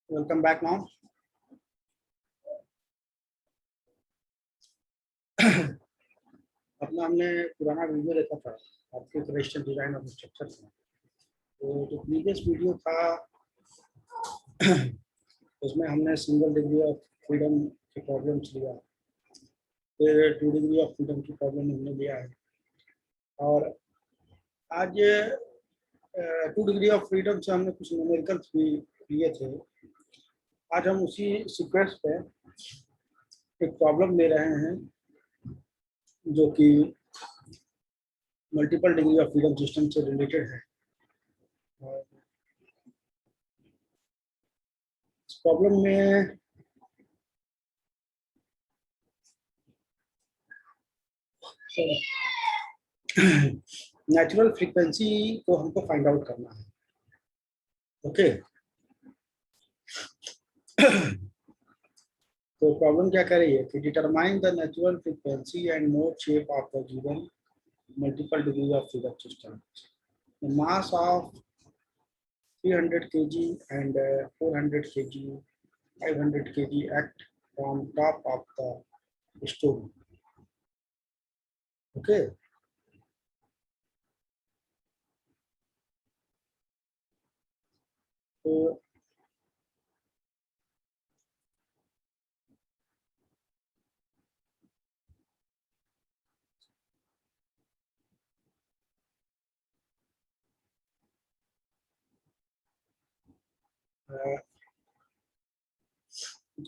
Welcome back now. अपना हमने पुराना वीडियो देखा था आपके ऑपरेशन डिजाइन ऑफ स्ट्रक्चर में। तो जो प्रीवियस वीडियो था उसमें हमने सिंगल डिग्री ऑफ फ्रीडम की प्रॉब्लम्स लिया, फिर 2 डिग्री ऑफ फ्रीडम की प्रॉब्लम हमने लिया है, और आज 2 डिग्री ऑफ फ्रीडम से हमने कुछ न्यूमेरिकल्स भी लिए थे। आज हम उसी सीक्वेंस पे एक प्रॉब्लम ले रहे हैं जो कि multiple degree of freedom system से रिलेटेड है। इस प्रॉब्लम में नेचुरल फ्रीक्वेंसी को हमको फाइंड आउट करना है। ओके तो प्रॉब्लम क्या कर रही है कि determine the natural frequency and mode shape of the given multiple degree of freedom system. The mass of 300 kg and 400 kg 500 kg act from top of the story. Okay. तो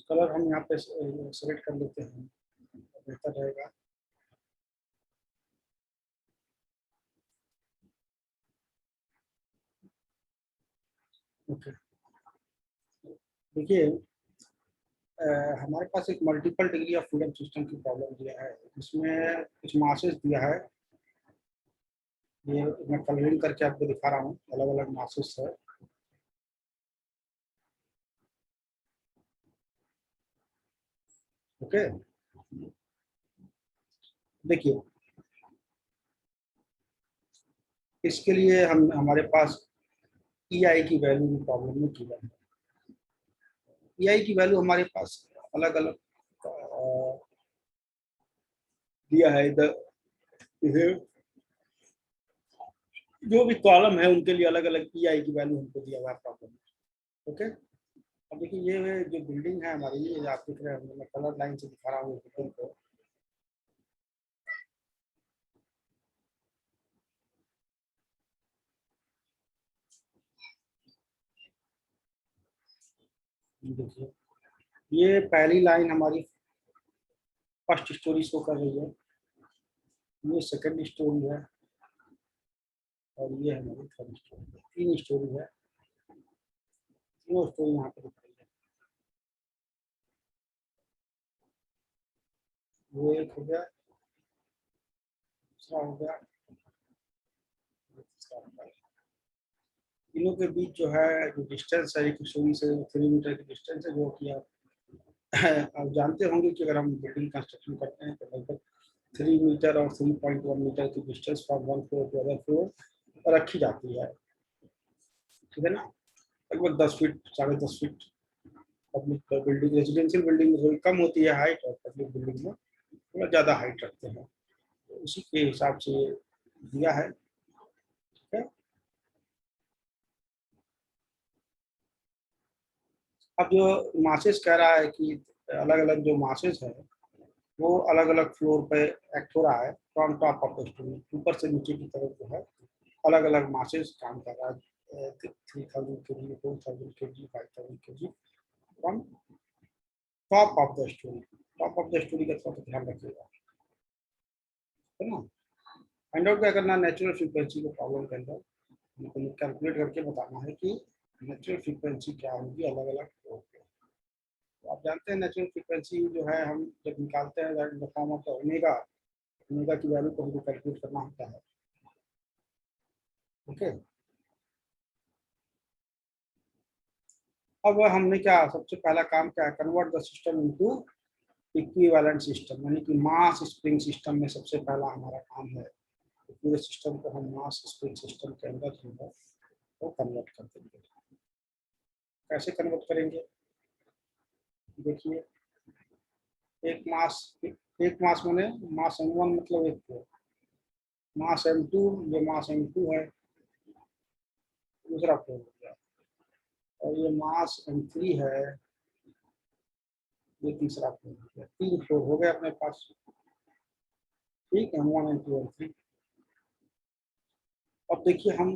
colour हम यहाँ पे select कर लेते हैं, बेहतर रहेगा। Okay देखिए, हमारे पास एक multiple degree of freedom system की प्रॉब्लम दिया है। इसमें कुछ मासेस दिया है, ये मैं कलरिंग करके आपको दिखा रहा हूँ, अलग अलग मासेस है। ओके देखिए, इसके लिए हम हमारे पास EI की वैल्यू की प्रॉब्लम में किया है। EI की वैल्यू हमारे पास अलग अलग दिया है। जो भी कॉलम है उनके लिए अलग अलग EI की वैल्यू हमको दिया हुआ है प्रॉब्लम। ओके अब देखिए, ये जो बिल्डिंग है हमारी, ये आप देख रहे हैं, मैं कलर लाइन से दिखा रहा हूँ बिल्डिंग को। देखिए, ये पहली लाइन हमारी फर्स्ट स्टोरी शो कर रही है, ये सेकंड स्टोरी है, और ये हमारी थर्ड स्टोरी है। 3 स्टोरी है, तीनों स्टोरी यहाँ पे दिख रही है। वो एक हो गया, दूसरा हो गया, तीसरा हो गया। तीनों के बीच जो है जो डिस्टेंस है, एक स्टोरी से 3 मीटर की डिस्टेंस है, जो कि आप जानते होंगे कि अगर हम बिल्डिंग कंस्ट्रक्शन करते हैं तो लगभग 3 मीटर और 3.1 मीटर की distance from one floor to other floor रखी जाती है, ठीक है ना। लगभग 10 feet, 10.5 feet public building, residential building में थोड़ी कम होती है हाइट, और पब्लिक बिल्डिंग में थोड़ा ज़्यादा हाइट रखते हैं। तो उसी के हिसाब से दिया है, ठीक है। अब जो मासेस कह रहा है कि अलग अलग जो मासेस है वो अलग अलग फ्लोर पे एक्ट हो रहा है from top of the story, ऊपर से नीचे की तरफ जो है अलग अलग मासेस काम कर रहा है। 3000 kg, 4000 kg, 5000 kg from top of the story. Top of the story का थोड़ा ध्यान रखिएगा, है ना। फाइंड आउट क्या करना, नेचुरल फ्रीक्वेंसी को प्रॉब्लम के अंदर हमको कैलकुलेट करके बताना है कि नेचुरल फ्रीक्वेंसी क्या होगी अलग अलग फ्लोर पे। तो आप जानते हैं नेचुरल फ्रीक्वेंसी जो है हम जब निकालते हैं in the form of omega, omega की वैल्यू को हमको कैलकुलेट करना होता है। ओके अब हमने क्या सबसे पहला काम क्या है, convert the system into equivalent system, यानी कि मास स्प्रिंग सिस्टम में सबसे पहला हमारा काम है पूरे सिस्टम को हम मास स्प्रिंग सिस्टम के अंदर जो है वो कन्वर्ट कर देंगे। कैसे कन्वर्ट करेंगे? देखिए, एक मास मैंने मास m1 मतलब एक फ्लोर, मास m2 ये मास m2 है, दूसरा फ्लोर हो गया, और ये मास m3 है, ये तीसरा फ्लोर हो गया। 3 फ्लोर हो गए अपने पास। ठीक है, m1 m2 m3। अब देखिए, हम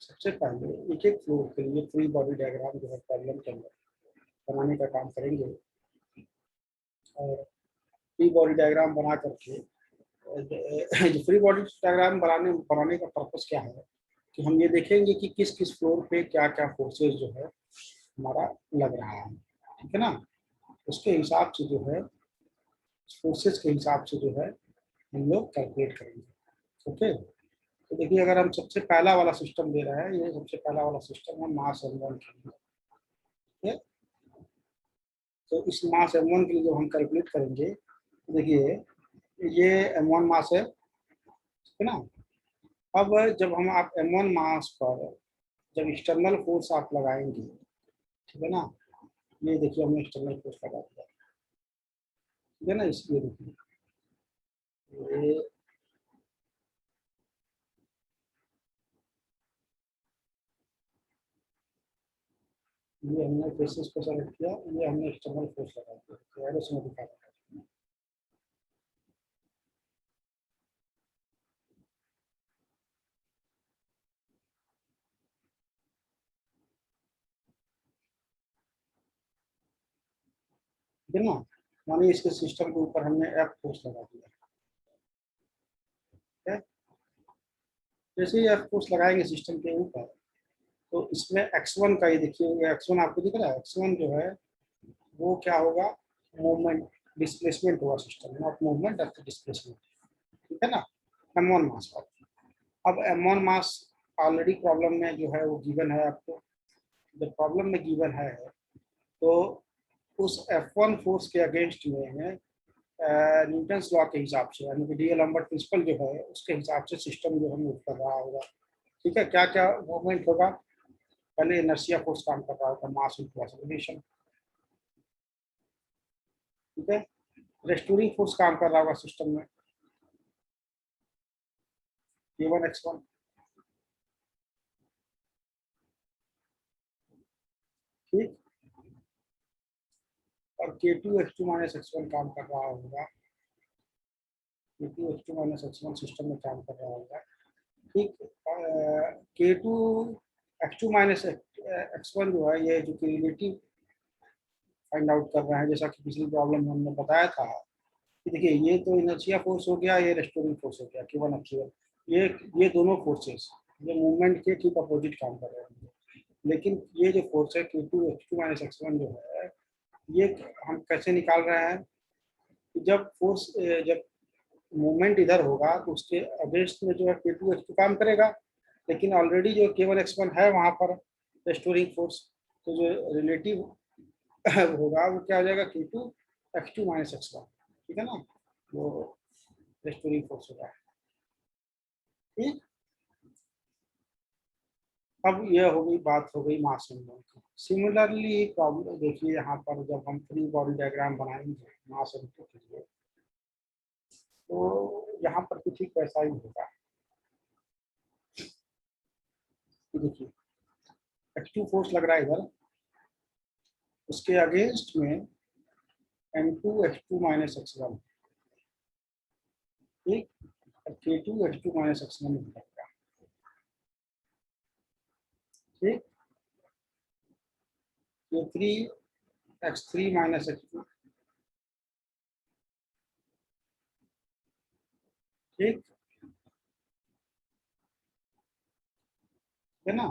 सबसे पहले एक एक फ्लोर के लिए फ्री बॉडी डायग्राम जो है प्रॉब्लम के अंदर बनाने का काम करेंगे, और फ्री बॉडी डायग्राम बना करके जो फ्री बॉडी डायग्राम बनाने का पर्पस क्या है कि हम ये देखेंगे कि किस किस फ्लोर पे क्या क्या फोर्सेस जो है हमारा लग रहा है, ठीक है ना। उसके हिसाब से जो है, फोर्सेस के हिसाब से जो है हम लोग कैलकुलेट करेंगे। ओके, तो देखिए, अगर हम सबसे पहला वाला सिस्टम दे रहे हैं, ये सबसे पहला वाला सिस्टम है मास m1 के लिए, ठीक है। तो इस मास m1 के लिए जो हम कैलकुलेट करेंगे, देखिए ये m1 मास है, ठीक है ना। अब जब हम आप m1 मास पर जब एक्सटर्नल फोर्स आप लगाएंगे, ठीक है ना, ये देखिए हमने एक्सटर्नल फोर्स लगा दिया, ठीक है ना। इसलिए देखिए ये हमने फोर्सेस को सेलेक्ट किया, ये हमने एक्सटर्नल फोर्स लगा दिया, तो एरो से दिखा रहा है, ठीक है ना। मानिए इसके सिस्टम के ऊपर हमने एफ फोर्स लगा दिया, ठीक है। जैसे ही एफ फोर्स लगाएंगे सिस्टम के ऊपर, तो इसमें x1 का, ये देखिए ये x1 आपको दिख रहा है, x1 जो है वो क्या होगा, मूवमेंट, डिस्प्लेसमेंट होगा system, not movement earth displacement, ठीक है ना, m1 मास पर। अब m1 मास ऑलरेडी प्रॉब्लम में जो है वो गिवन है आपको, जब प्रॉब्लम में गिवन है तो उस F1 फोर्स के अगेंस्ट में न्यूटन्स लॉ के हिसाब से, यानी कि डी एल अम्बर्ट प्रिंसिपल जो है उसके हिसाब से सिस्टम जो है मूव कर रहा होगा, ठीक है। क्या क्या मूवमेंट होगा? पहले इनर्शिया फोर्स काम कर रहा होगा, मास इनटू एक्सेलरेशन, ठीक है। रेस्टोरिंग फोर्स काम कर रहा होगा सिस्टम में, K1 X1, ठीक। और K2 X2 माइनस X1 काम कर रहा होगा, K2 X2 minus X1 system में काम कर रहा होगा, ठीक। K2 X2 माइनस X1 जो है, ये जो कि रिलेटिव फाइंड आउट कर रहे हैं, जैसा कि पिछली प्रॉब्लम में हमने बताया था कि देखिए ये तो इनर्शिया फोर्स हो गया, ये रेस्टोरिंग फोर्स हो गया, K1 X1, ये दोनों फोर्सेस ये मूवमेंट के ठीक अपोजिट काम कर रहे हैं। लेकिन ये जो फोर्स है K2 X2 माइनस X1 जो है, ये हम कैसे निकाल रहे हैं कि जब फोर्स जब मूवमेंट इधर होगा तो उसके अगेंस्ट में जो है K2 X2 काम करेगा, लेकिन ऑलरेडी जो K1 X1 है वहां पर रेस्टोरिंग फोर्स, तो जो रिलेटिव होगा वो क्या हो जाएगा, K2 X2 माइनस X1, ठीक है ना, वो रेस्टोरिंग फोर्स होगा, ठीक। अब ये हो गई बात, हो गई मास एंगल की। सिमिलरली प्रॉब्लम देखिए, यहाँ पर जब हम फ्री बॉडी डायग्राम बनाएंगे मास एंगल के लिए, तो यहाँ पर भी ठीक वैसा ही होगा। देखिए X2 फोर्स लग रहा है इधर, उसके अगेंस्ट में M2 X2 माइनस X1, ठीक। K2 X2 माइनस X1 लगेगा, ठीक। K3 X3 माइनस X2, ठीक है ना।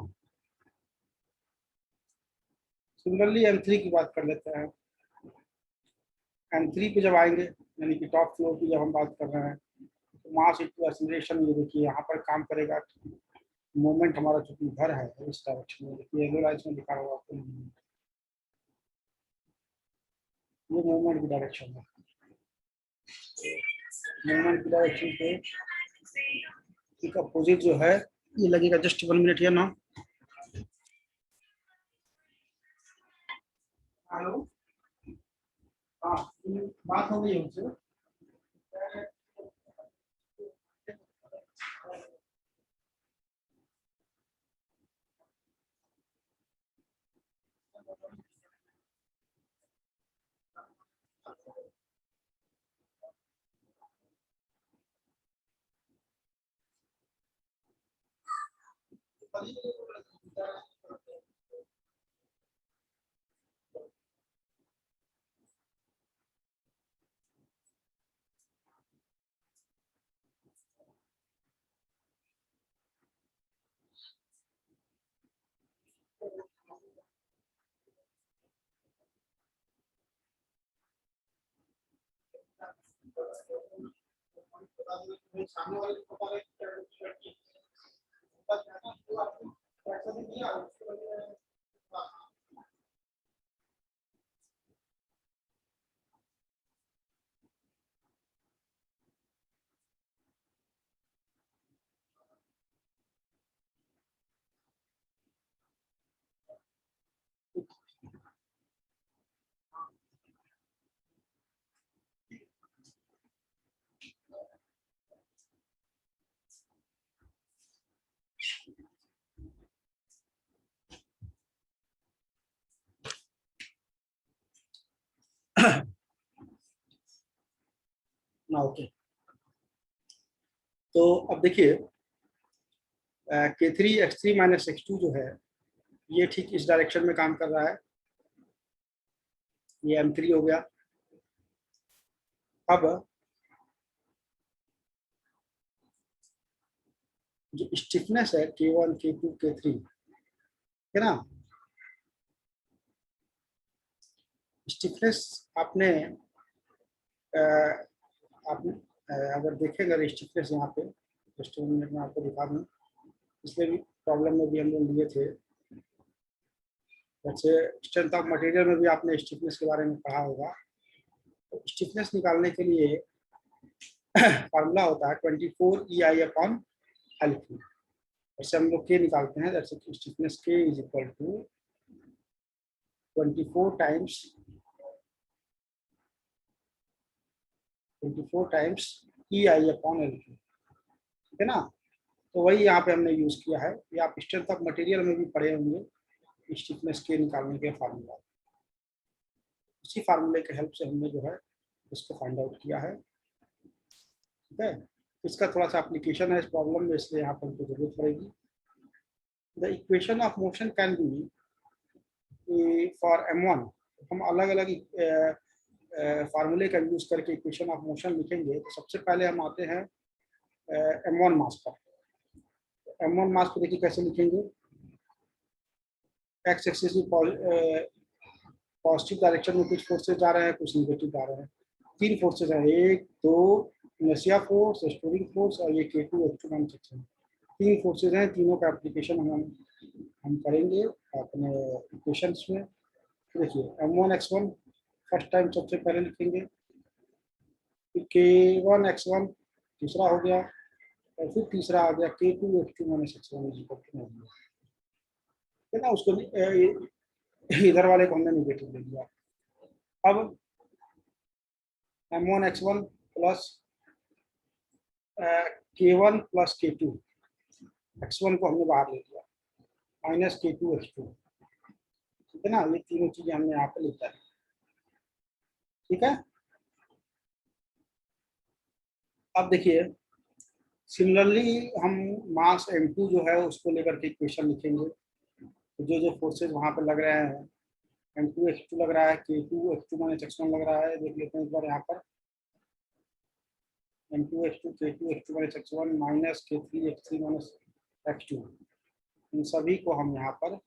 सिमिलरली M3 की बात कर लेते हैं। M3 पे जब आएंगे, यानी कि टॉप फ्लोर की जब हम बात कर रहे हैं, तो मास इनटू एक्सीलरेशन, ये देखिए यहाँ पर काम करेगा। मोमेंट हमारा चूंकि इधर है इस डायरेक्शन में, देखिए येलो लाइन में दिखा हुआ आपको, ये मूवमेंट की डायरेक्शन है, मूवमेंट की डायरेक्शन पे एक अपोजिट जो है ये लगेगा। जस्ट 1 मिनट है ना। हेलो, हाँ बात हो गई हमसे। सामने वाले को पता है कि ना। ओके, तो अब देखिए K3 x3 - x2 जो है ये ठीक इस डायरेक्शन में काम कर रहा है। ये M3 हो गया। अब जो स्टिफनेस है K1 K2 K3 है ना, स्टिफनेस आपने अगर देखेंगे अगर स्टिफनेस यहाँ पे जस्ट 1 मिनट में आपको दिखा दूँ। पिछले भी प्रॉब्लम में भी हम लोग लिए थे। वैसे स्ट्रेंथ ऑफ मटेरियल में भी आपने स्टिफनेस के बारे में पढ़ा होगा। तो स्टिफनेस निकालने के लिए फार्मूला होता है 24 EI/L3। ऐसे हम लोग के निकालते हैं। जैसे stiffness K is equal to 24 times EI/L3, ठीक है ना। तो वही यहाँ पे हमने यूज किया है। ये आप स्ट्रेंथ ऑफ मटेरियल में भी पढ़े होंगे स्टिफनेस के निकालने के फार्मूला। इसी फार्मूले के हेल्प से हमने जो है इसको फाइंड आउट किया है, ठीक है। इसका थोड़ा सा एप्लीकेशन है इस प्रॉब्लम में, इसलिए यहाँ पर हमको जरूरत पड़ेगी। The equation of motion can be for M1। हम अलग अलग फार्मूले का यूज करके इक्वेशन ऑफ मोशन लिखेंगे। तो सबसे पहले हम आते हैं M1 मास पर। M1 मास को देखिए कैसे लिखेंगे। एक्स एक्सिस पॉजिटिव डायरेक्शन में कुछ फोर्सेज जा रहे हैं, कुछ निगेटिव जा रहे हैं। 3 फोर्सेज हैं, 1 2 इनर्शिया फोर्स, स्टोरिंग फोर्स और ये K2 H2 सेक्शन। 3 फोर्सेज हैं, तीनों का एप्लीकेशन हम करेंगे अपने इक्वेशंस में। देखिए M1 x1 फर्स्ट टाइम सबसे पहले लिखेंगे, फिर K1 x1 दूसरा हो गया, और फिर तीसरा आ गया K2 H2 - x1 है ना। उसको इधर वाले को हमने निगेटिव ले लिया। अब M1 x1 plus K1 plus K2 x1 को हमने बाहर ले लिया माइनस K2 H2, ठीक है ना। ये तीनों चीजें हमने यहाँ पे लिखा है, ठीक है। अब देखिए सिमिलरली हम मास M2 जो है उसको लेकर के इक्वेशन लिखेंगे। तो जो फोर्सेज वहां पर लग रहे हैं, M2 H2 लग रहा है, K2 H2 - x1 लग रहा है। देख लेते हैं एक बार यहाँ पर M2 H2 K2 H2 - x1 minus K3 H3 - x2। इन सभी को हम यहाँ पर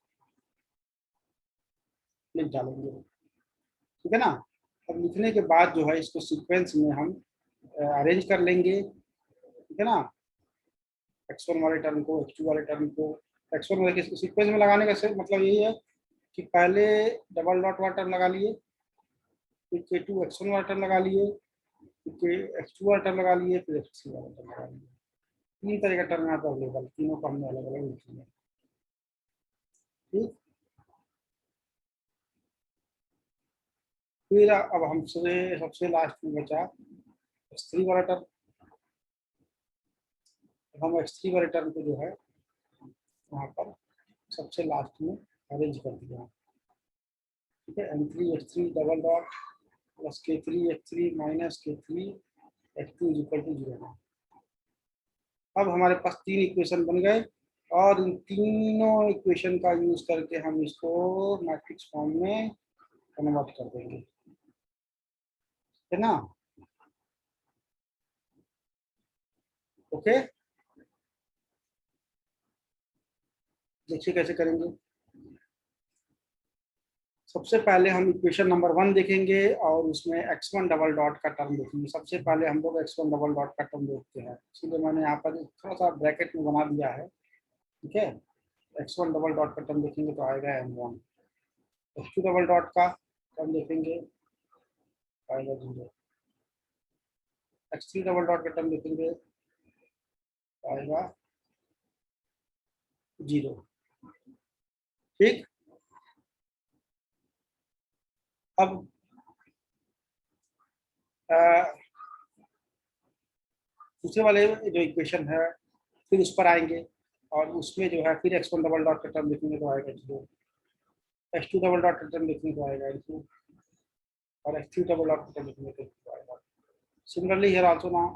लिख डालेंगे, ठीक है ना। अब लिखने के बाद जो है इसको सीक्वेंस में हम अरेंज कर लेंगे, ठीक है ना। x1 वाले टर्म को x2 वाले टर्म को x1 वाले सीक्वेंस में लगाने का मतलब यही है कि पहले डबल डॉट वाला टर्म लगा लिए, फिर K2 x1 वाला टर्म लगा लिए, क्योंकि X2 वाला टर्म लगा लिए, फिर X3 वाला टर्म लगा लिए। 3 तरह का टर्म यहाँ पर अवेलेबल, तीनों को हमने अलग अलग लिख लिया। ठीक, फिर अब हमसे सबसे लास्ट में बचा X3 वाला टर्म। हम X3 वाले टर्म को जो है वहाँ पर सबसे लास्ट में अरेंज कर दिया। ठीक है, M3H3 double dot plus K3H3 minus K3 H2 is equal to 0। अब हमारे पास 3 इक्वेशन बन गए और इन तीनों इक्वेशन का यूज करके हम इसको मैट्रिक्स फॉर्म में कन्वर्ट कर देंगे, है ना। ओके, देखिए कैसे करेंगे। सबसे पहले हम इक्वेशन नंबर 1 देखेंगे और उसमें x1 डबल डॉट का टर्म देखेंगे। सबसे पहले हम लोग x1 डबल डॉट का टर्म देखते हैं, इसलिए मैंने यहाँ पर थोड़ा सा ब्रैकेट में बना दिया है। ठीक है, x1 डबल डॉट का टर्म देखेंगे तो आएगा m1। x2 डबल डॉट का टर्म देखेंगे आएगा 0। x3 डबल डॉट का टर्म देखेंगे आएगा 0। ठीक, अब दूसरे वाले जो इक्वेशन है फिर उस पर आएंगे और उसमें जो है फिर x1 डबल डॉट का टर्म देखेंगे तो आएगा 0। x2 डबल डॉट का टर्म देखेंगे तो आएगा 2 और x3 डबल डॉट का टर्म देखेंगे तो 2 आएगा। सिमिलरली हियर आल्सो नाउ,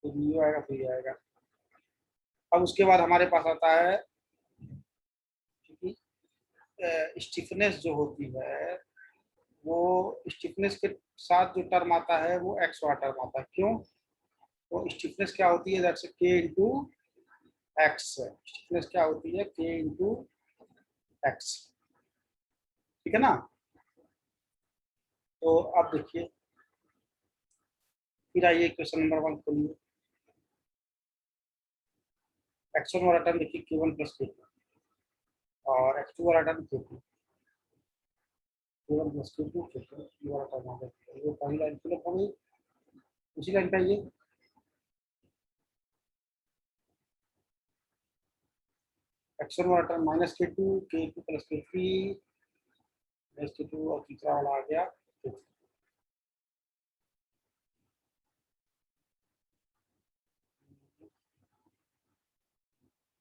तो 0 आएगा फिर ये आएगा। अब उसके बाद हमारे पास आता है क्योंकि स्टिफनेस जो होती है वो स्टिफनेस के साथ जो टर्म आता है वो एक्स वाला टर्म आता है। क्यों? तो स्टिफनेस क्या होती है, दैट्स के इंटू एक्स। स्टिफनेस क्या होती है, के इंटू एक्स। ठीक है ना। तो अब देखिए, फिर आइए क्वेश्चन नंबर 1 खोलिए। x1 वाला टर्म देखिए k1 प्लस k2 और x2 वाला term k2 k1 plus k2 k2 वाला टर्म आ गया। ये पहली लाइन फिलअप हो गई। उसी लाइन पे आइए, x1 वाला term minus k2 k2 plus k3 plus k2 और तीसरा वाला आ गया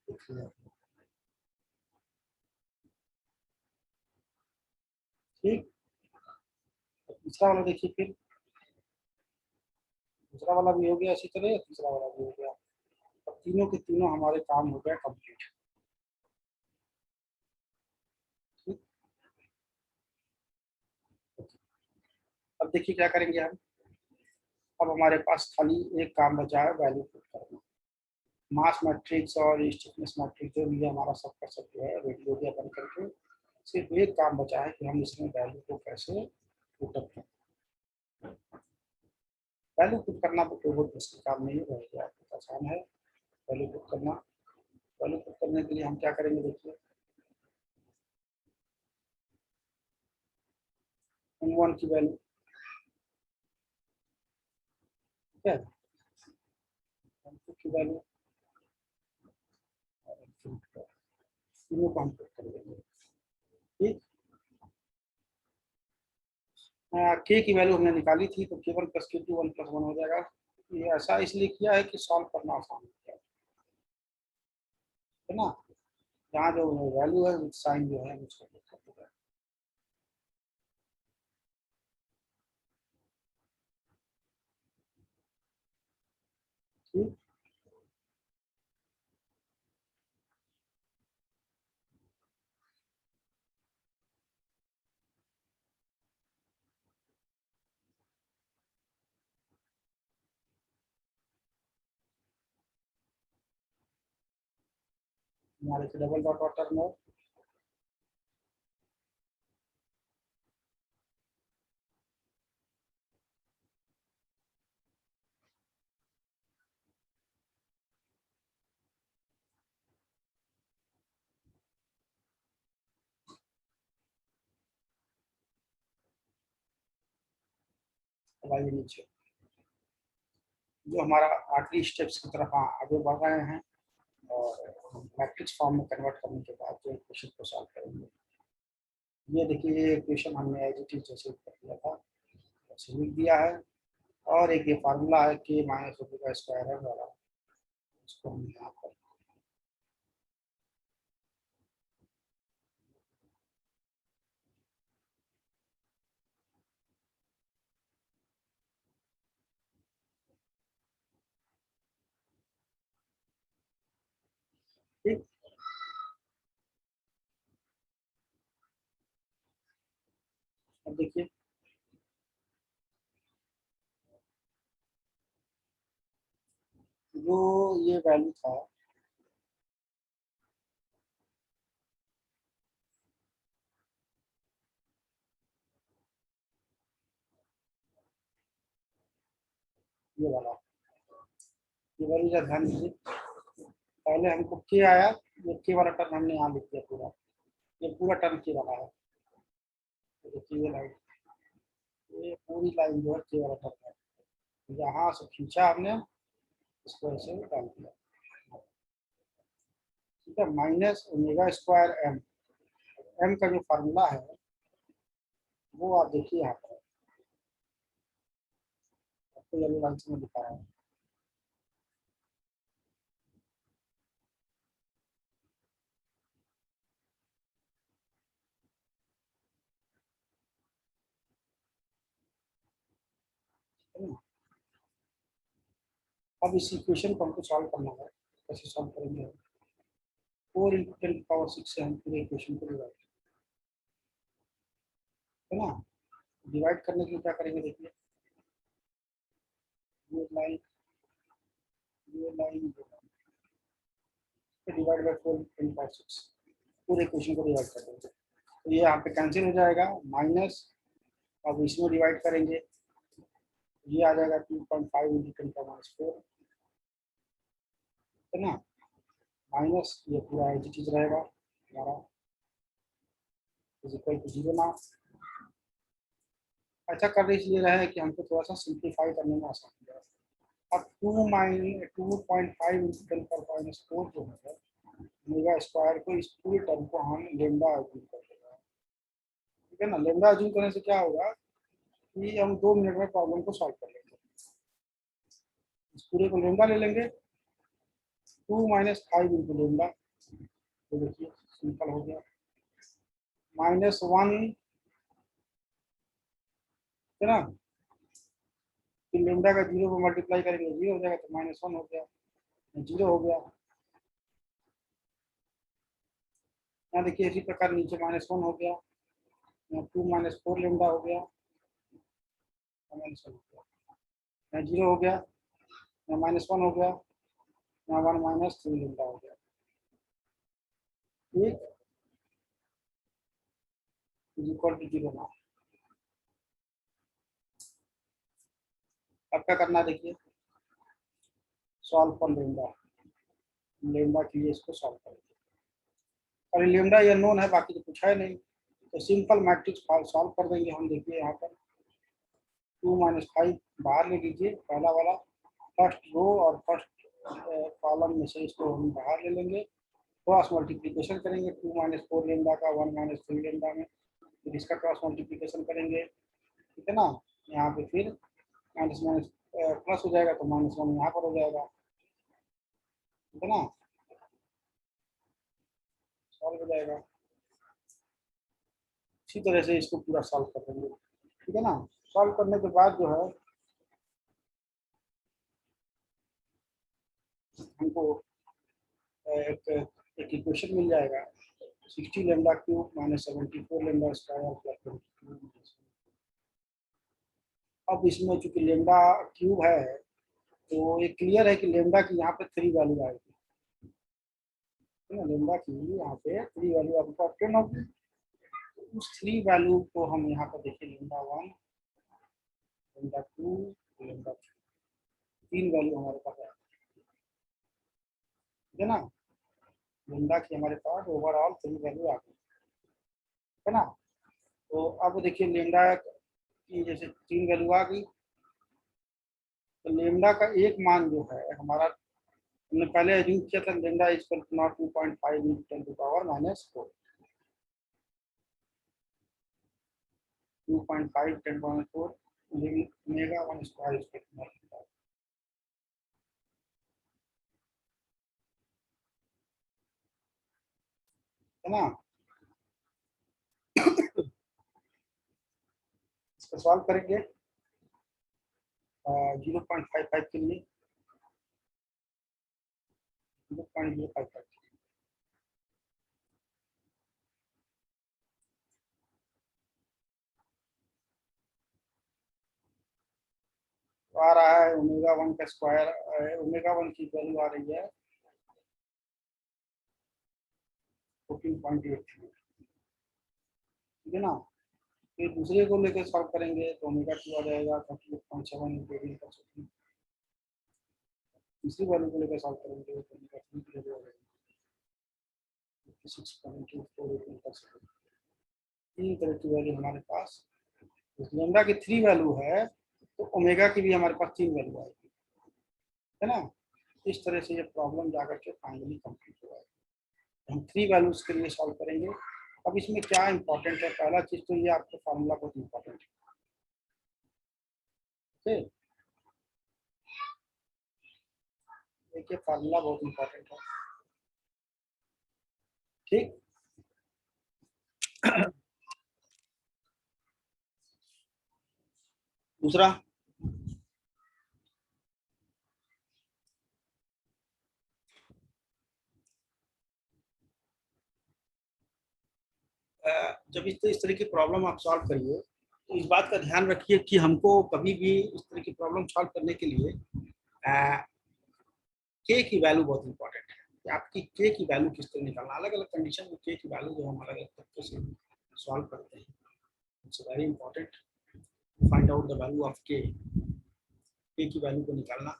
k3। ठीक, तीसरा वाला देखिए, फिर दूसरा वाला भी हो गया इसी तरह, तीसरा वाला भी हो गया। अब तीनों के तीनों हमारे काम हो गया कंप्लीट। ठीक, अब देखिए क्या करेंगे हम। अब हमारे पास खाली एक काम बचा है, वैल्यू पुट करना। मास मैट्रिक्स और स्टिफनेस मैट्रिक्स जो भी है हमारा सब का सब जो है रेडियो भी अपन करके, सिर्फ एक काम बचा है कि हम इसमें वैल्यू को कैसे पुटअप करें। वैल्यू पुट करना तो कोई बहुत मुश्किल काम नहीं है, बहुत आसान है वैल्यू पुट करना। वैल्यू पुट करने के लिए हम क्या करेंगे, देखिए m1 की वैल्यू, ठीक है, m2 की वैल्यू और तीनों को हम पुट कर देंगे। ठीक, के की वैल्यू हमने निकाली थी तो k1 प्लस k2 1 प्लस 1 हो जाएगा। ये ऐसा इसलिए किया है कि सॉल्व करना आसान है ना। यहाँ जो वैल्यू है साइन जो है उसको पुट कर देगा। ठीक, हमारे से डबल डॉट वाटर में हमारे नीचे जो हमारा आखिरी स्टेप्स की तरफ आगे बढ़ रहे हैं और मैट्रिक्स फॉर्म में कन्वर्ट करने के बाद जो क्वेश्चन को सॉल्व करेंगे। ये देखिए ये क्वेश्चन हमने एज इट इज जैसे कर दिया था वैसे लिख दिया है, और एक ये फार्मूला है के माइनस ओमेगा स्क्वायर है वाला, इसको हम यहाँ पर ठीक। अब देखिए जो ये वैल्यू था ये वाला, ये वैल्यू का ध्यान दीजिए। पहले हमको के आया, ये के वाला टर्म हमने यहाँ लिख दिया पूरा, ये पूरा टर्म के वाला है। तो देखिए ये लाइन, ये पूरी लाइन जो है के वाला टर्म है, यहाँ से खींचा हमने, इसको ऐसे डाल दिया। ठीक है, minus omega square M, M का जो फार्मूला है वो आप देखिए यहाँ पर आपको येलो लाइन से मैं दिखा रहा हूँ। अब इस इक्वेशन को हमको सॉल्व करना है। कैसे सॉल्व करेंगे? 4 × 10⁻⁶ से हम पूरे इक्वेशन को डिवाइड, है ना। डिवाइड करने के लिए क्या करेंगे देखिए, ये लाइन ये लाइन डिवाइड बाय 4 × 10⁻⁶, पूरे इक्वेशन को डिवाइड कर देंगे तो ये यहाँ पे कैंसिल हो जाएगा माइनस। अब इसमें डिवाइड करेंगे, ये आ जाएगा 2.5 × 10⁻⁴, है ना, माइनस ये पूरा एज इट इज रहेगा हमारा इज इक्वल टू 0 ना। ऐसा कर इसलिए रहे कि हमको थोड़ा सा सिंप्लीफाई करने में आसान हो जाए। अब 2.5 × 10⁻⁴ जो है ओमेगा स्क्वायर को, इस पूरे टर्म को हम लेमडा अज्यूम कर देंगे। ठीक है ना, लेमडा अज्यूम करने से क्या होगा कि हम 2 मिनट में प्रॉब्लम को सॉल्व कर लेंगे। इस पूरे को लेमडा ले लेंगे, 2 - 5 × लेमडा, तो देखिए सिंपल हो गया, -1, है ना, फिर लेमडा का 0 को मल्टीप्लाई करेंगे 0 हो जाएगा, तो -1 हो गया, 0 हो गया। यहाँ देखिए इसी प्रकार नीचे -1 हो गया, यहाँ 2 - 4 लेमडा हो गया, -1 हो गया, यहाँ 0 हो गया, यहाँ -1 हो गया, यहाँ 1 - 3 लेमडा हो गया। ठीक, इज इक्वल टू 0 ना। अब क्या करना है देखिए, सॉल्व फॉर लेमडा, लेमडा के लिए इसको सॉल्व करेंगे। और लेमडा ये नोन है, बाकी तो कुछ है नहीं, तो सिंपल मैट्रिक्स सॉल्व कर देंगे हम। देखिए यहाँ पर 2 - 5 बाहर ले लीजिए, पहला वाला फर्स्ट रो और फर्स्ट कॉलम में से इसको हम बाहर ले लेंगे, क्रॉस मल्टीप्लिकेशन करेंगे 2 - 4 लेमडा का 1 - 3 लेमडा में, फिर इसका क्रॉस मल्टीप्लिकेशन करेंगे। ठीक है ना, यहाँ पे फिर माइनस माइनस प्लस हो जाएगा, तो -1 यहाँ पर हो जाएगा। ठीक है ना, सॉल्व हो जाएगा। इसी तरह से इसको पूरा सॉल्व कर देंगे। ठीक है ना, सॉल्व करने के बाद जो है हमको एक इक्वेशन मिल जाएगा, 60 lambda cube -74 lambda square plus 22। अब इसमें चूंकि लेमडा क्यूब है तो ये क्लियर है कि लेमडा की यहाँ पे 3 वैल्यू आएगी, है ना, लेमडा की यहाँ पे 3 वैल्यू आपको ऑप्टेन होगी। उस 3 वैल्यू को हम यहाँ पर देखिए, लेमडा 1, लेमडा 2, लेमडा 3 वैल्यू हमारे पास है। ठीक है ना, लेमडा की हमारे पास ओवरऑल 3 वैल्यू आ गई, है ना। तो अब देखिए लेमडा की जैसे 3 वैल्यू आ गई, तो लेमडा का एक मान जो है हमारा, हमने पहले एज्यूम किया था lambda is equal to naught 2.5 × 10⁻⁻4, 2.5 10⁻⁴ omega 1 square is equal to, है ना। इसको सॉल्व करेंगे 0.55 के लिए, 0.055 तो आ रहा है ओमेगा 1 का स्क्वायर, ओमेगा 1 की वैल्यू आ रही है 14.83, ठीक है ना। फिर दूसरे को लेकर सॉल्व करेंगे तो ओमेगा 2 आ जाएगा 38.7 × तीसरी वैल्यू को लेकर सॉल्व करेंगे तो ओमेगा 3 की वैल्यू आ जाएगी 56.248, तीन तरह की वैल्यू हमारे पास। लेमडा की 3 वैल्यू है तो ओमेगा की भी हमारे पास 3 वैल्यू आएगी, है ना। इस तरह से ये प्रॉब्लम जाकर के फाइनली कंप्लीट हो जाएगी। हम 3 वैल्यूज के लिए सॉल्व करेंगे। अब इसमें क्या इंपॉर्टेंट है, पहला चीज तो ये आपका फार्मूला बहुत इंपॉर्टेंट है। देखिए फार्मूला बहुत इंपॉर्टेंट है, ठीक। दूसरा, जब इस तरह की प्रॉब्लम आप सॉल्व करिए तो इस बात का ध्यान रखिए कि हमको कभी भी इस तरह की प्रॉब्लम सॉल्व करने के लिए के की वैल्यू बहुत इंपॉर्टेंट है कि आपकी के की वैल्यू किस तरह निकालना। अलग अलग कंडीशन में के की वैल्यू जो हम अलग अलग तरीके से सॉल्व करते हैं, it's very important to find out the value of K की वैल्यू को निकालना,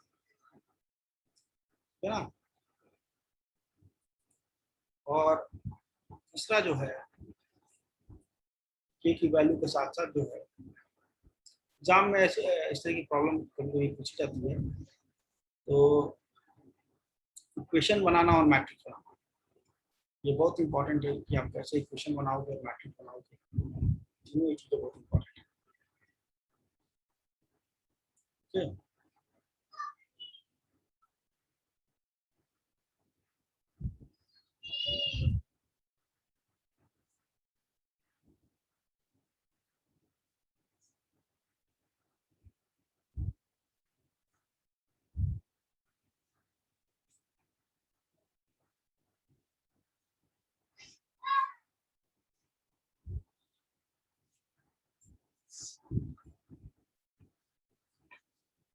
है ना। और तीसरा जो है के की वैल्यू के साथ साथ जो है एग्जाम में ऐसे इस तरह की प्रॉब्लम कभी पूछी जाती है तो इक्वेशन बनाना और मैट्रिक्स बनाना, ये बहुत इंपॉर्टेंट है कि आप कैसे इक्वेशन बनाओगे और मैट्रिक्स बनाओगे, दोनों चीज़ें बहुत इंपॉर्टेंट है।